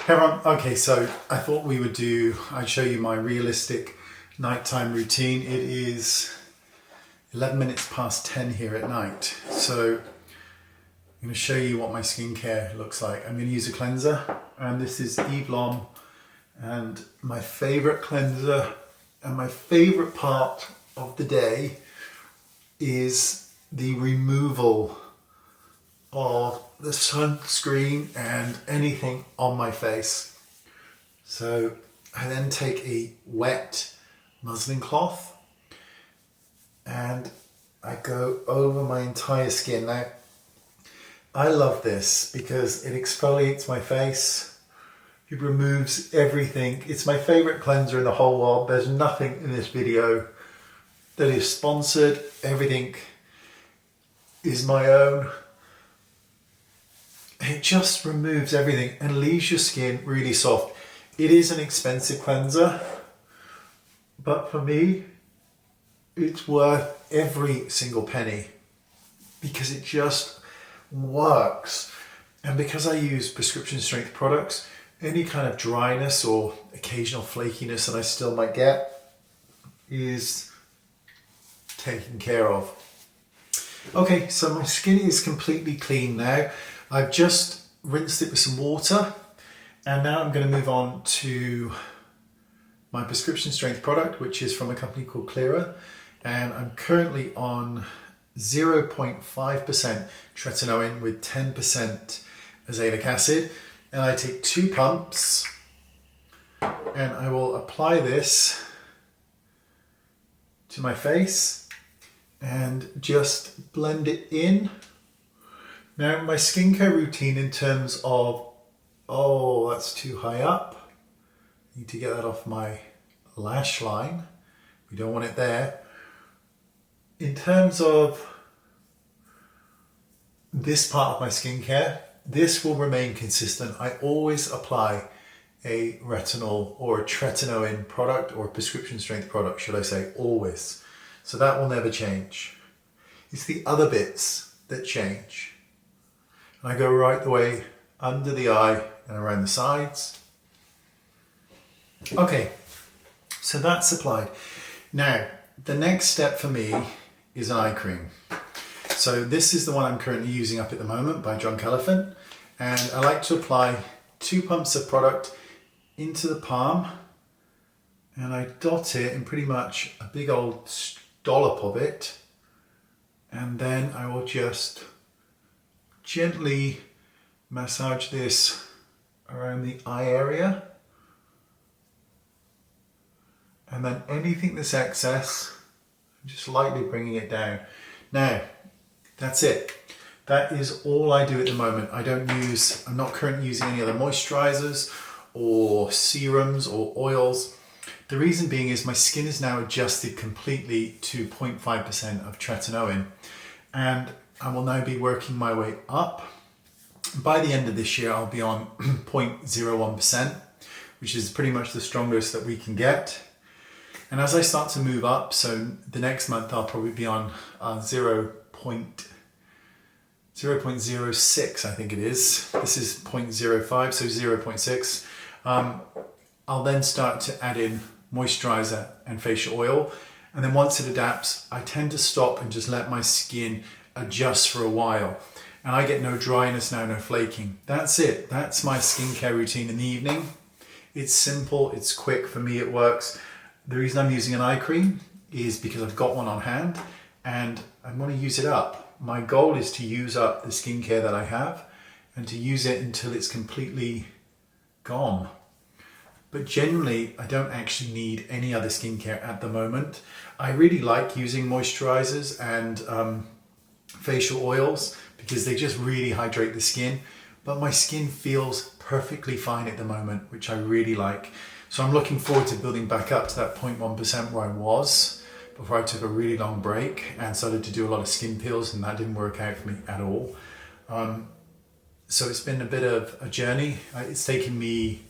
Hey everyone, okay, so I thought I'd show you my realistic nighttime routine. It is 11 minutes past 10 here at night. So I'm going to show you what my skincare looks like. I'm going to use a cleanser, and this is Lom, and my favorite cleanser and my favorite part of the day is the removal of the sunscreen and anything on my face. So I then take a wet muslin cloth and I go over my entire skin. Now, I love this because it exfoliates my face. It removes everything. It's my favorite cleanser in the whole world. There's nothing in this video that is sponsored. Everything is my own. It just removes everything and leaves your skin really soft. It is an expensive cleanser, but for me, it's worth every single penny because it just works. And because I use prescription strength products, any kind of dryness or occasional flakiness that I still might get is taken care of. Okay, so my skin is completely clean now. I've just rinsed it with some water, and now I'm going to move on to my prescription strength product, which is from a company called Klira, and I'm currently on 0.5% tretinoin with 10% azelaic acid, and I take 2 pumps and I will apply this to my face and just blend it in. Now, my skincare routine in terms of, oh, that's too high up. I need to get that off my lash line. We don't want it there. In terms of this part of my skincare, this will remain consistent. I always apply a retinol or a tretinoin product, or a prescription strength product, should I say, always. So that will never change. It's the other bits that change. I go right the way under the eye and around the sides. Okay, so that's applied. Now, the next step for me is an eye cream. So this is the one I'm currently using up at the moment by Drunk Elephant. And I like to apply 2 pumps of product into the palm, and I dot it in pretty much a big old dollop of it. And then I will just gently massage this around the eye area, and then anything that's excess, just lightly bringing it down. Now, that's it. That is all I do at the moment. I'm not currently using any other moisturizers or serums or oils. The reason being is my skin is now adjusted completely to 0.5% of tretinoin, and I will now be working my way up. By the end of this year, I'll be on 0.01%, which is pretty much the strongest that we can get. And as I start to move up, so the next month I'll probably be on 0.06, I think it is. This is 0.05, so 0.6. I'll then start to add in moisturizer and facial oil. And then once it adapts, I tend to stop and just let my skin adjust for a while. And I get no dryness now, no flaking. That's it. That's my skincare routine in the evening. It's simple, it's quick. For me, it works. The reason I'm using an eye cream is because I've got one on hand and I want to use it up. My goal is to use up the skincare that I have and to use it until it's completely gone. But generally, I don't actually need any other skincare at the moment. I really like using moisturizers and facial oils because they just really hydrate the skin. But my skin feels perfectly fine at the moment, which I really like. So I'm looking forward to building back up to that 0.1% where I was before I took a really long break and started to do a lot of skin peels, and that didn't work out for me at all. So it's been a bit of a journey. It's taken me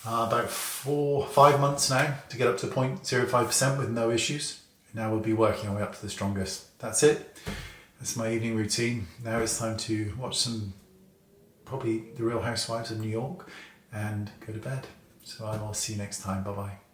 about 4-5 months now to get up to 0.05% with no issues. Now we'll be working our way up to the strongest. That's it. That's my evening routine. Now it's time to watch probably The Real Housewives of New York, and go to bed. So I will see you next time. Bye bye.